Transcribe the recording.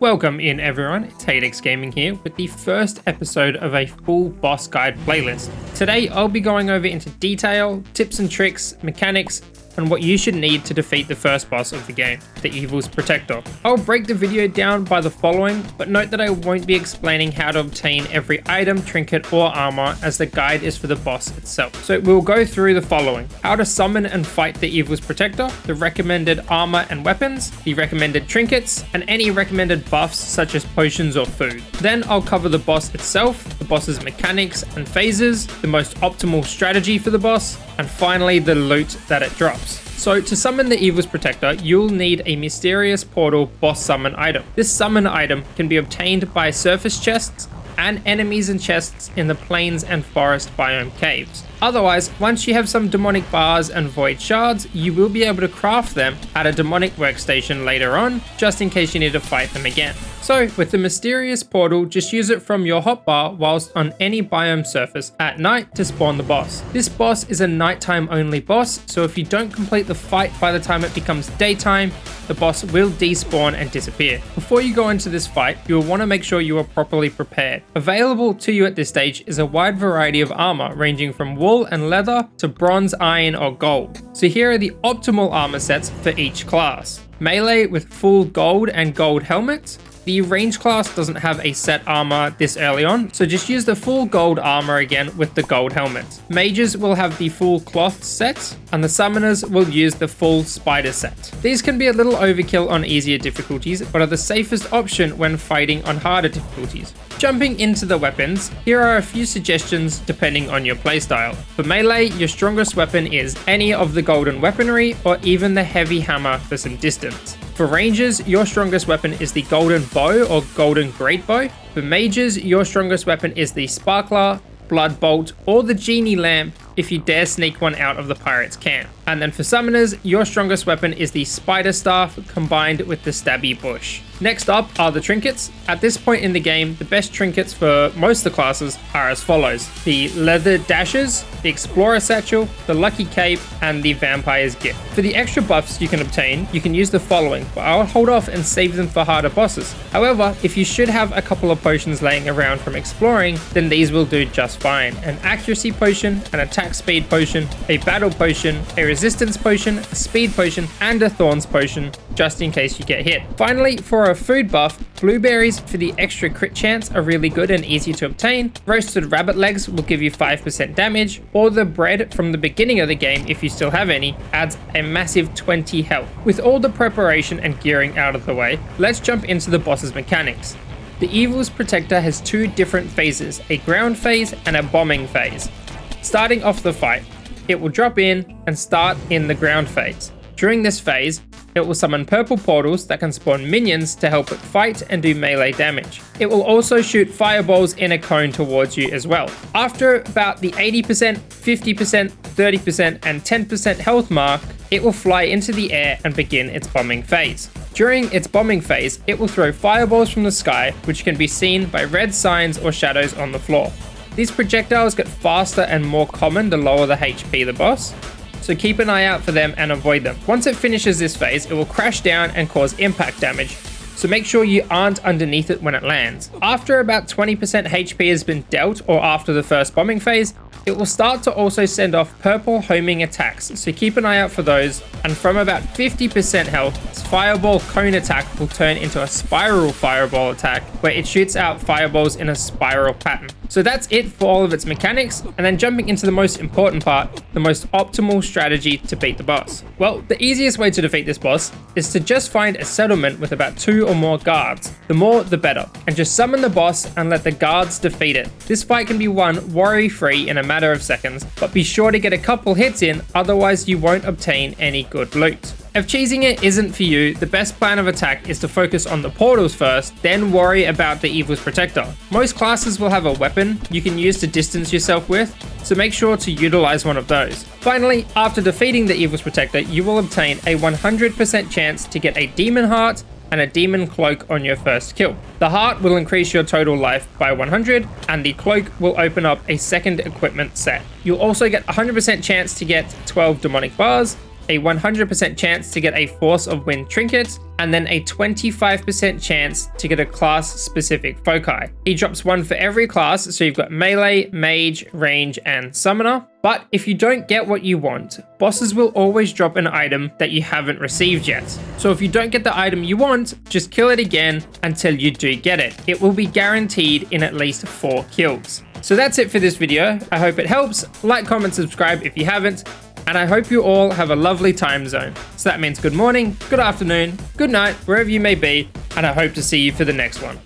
Welcome in everyone, it's Hadex Gaming here with the first episode of a full boss guide playlist. Today I'll be going over into detail, tips and tricks, mechanics, and what you should need to defeat the first boss of the game, the Evil's Protector. I'll break the video down by the following, but note that I won't be explaining how to obtain every item, trinket, or armor, as the guide is for the boss itself. So we'll go through the following: how to summon and fight the Evil's Protector, the recommended armor and weapons, the recommended trinkets, and any recommended buffs such as potions or food. Then I'll cover the boss itself, the boss's mechanics and phases, the most optimal strategy for the boss, and finally the loot that it drops. So to summon the Evil's Protector, you'll need a mysterious portal boss summon item. This summon item can be obtained by surface chests and enemies and chests in the plains and forest biome caves. Otherwise, once you have some demonic bars and void shards, you will be able to craft them at a demonic workstation later on, just in case you need to fight them again. So with the mysterious portal, just use it from your hotbar whilst on any biome surface at night to spawn the boss. This boss is a nighttime only boss, so if you don't complete the fight by the time it becomes daytime, the boss will despawn and disappear. Before you go into this fight, you'll want to make sure you are properly prepared. Available to you at this stage is a wide variety of armor ranging from wool and leather to bronze, iron, or gold. So here are the optimal armor sets for each class. Melee with full gold and gold helmets. The range class doesn't have a set armor this early on, so just use the full gold armor again with the gold helmets. Mages will have the full cloth set, and the summoners will use the full spider set. These can be a little overkill on easier difficulties, but are the safest option when fighting on harder difficulties. Jumping into the weapons, here are a few suggestions depending on your playstyle. For melee, your strongest weapon is any of the golden weaponry, or even the heavy hammer for some distance. For rangers, your strongest weapon is the golden bow or golden great bow. For mages, your strongest weapon is the sparkler, blood bolt, or the genie lamp if you dare sneak one out of the pirate's camp. And then for summoners, your strongest weapon is the spider staff combined with the stabby bush. Next up are the trinkets. At this point in the game, the best trinkets for most of the classes are as follows: the leather dashes, the explorer satchel, the lucky cape, and the vampire's gift. For the extra buffs you can obtain, you can use the following, but I'll hold off and save them for harder bosses. However, if you should have a couple of potions laying around from exploring, then these will do just fine. An accuracy potion, an attack speed potion, a battle potion, a resistance potion, a speed potion, and a thorns potion, just in case you get hit. Finally, for a food buff, blueberries for the extra crit chance are really good and easy to obtain. Roasted rabbit legs will give you 5% damage, or the bread from the beginning of the game, if you still have any, adds a massive 20 health. With all the preparation and gearing out of the way, let's jump into the boss's mechanics. The Evil's Protector has two different phases, a ground phase and a bombing phase. Starting off the fight, it will drop in and start in the ground phase. During this phase, it will summon purple portals that can spawn minions to help it fight and do melee damage. It will also shoot fireballs in a cone towards you as well. After about the 80%, 50%, 30%, and 10% health mark, it will fly into the air and begin its bombing phase. During its bombing phase, it will throw fireballs from the sky, which can be seen by red signs or shadows on the floor. These projectiles get faster and more common the lower the HP of the boss, so keep an eye out for them and avoid them. Once it finishes this phase, it will crash down and cause impact damage, so make sure you aren't underneath it when it lands. After about 20% HP has been dealt, or after the first bombing phase, it will start to also send off purple homing attacks, so keep an eye out for those. And from about 50% health, its fireball cone attack will turn into a spiral fireball attack, where it shoots out fireballs in a spiral pattern. So that's it for all of its mechanics, and then jumping into the most important part, the most optimal strategy to beat the boss. Well, the easiest way to defeat this boss is to just find a settlement with about 2 or more guards. The more, the better. And just summon the boss and let the guards defeat it. This fight can be won worry-free in a matter of seconds, but be sure to get a couple hits in, otherwise you won't obtain any good loot. If cheesing it isn't for you, the best plan of attack is to focus on the portals first, then worry about the Evil's Protector. Most classes will have a weapon you can use to distance yourself with, so make sure to utilize one of those. Finally, after defeating the Evil's Protector, you will obtain a 100% chance to get a demon heart and a demon cloak on your first kill. The heart will increase your total life by 100, and the cloak will open up a second equipment set. You'll also get 100% chance to get 12 demonic bars, a 100% chance to get a Force of Wind trinket, and then a 25% chance to get a class-specific foci. He drops one for every class, so you've got melee, mage, range, and summoner. But if you don't get what you want, bosses will always drop an item that you haven't received yet. So if you don't get the item you want, just kill it again until you do get it. It will be guaranteed in at least 4 kills. So that's it for this video. I hope it helps. Like, comment, subscribe if you haven't. And I hope you all have a lovely time zone. So that means good morning, good afternoon, good night, wherever you may be, and I hope to see you for the next one.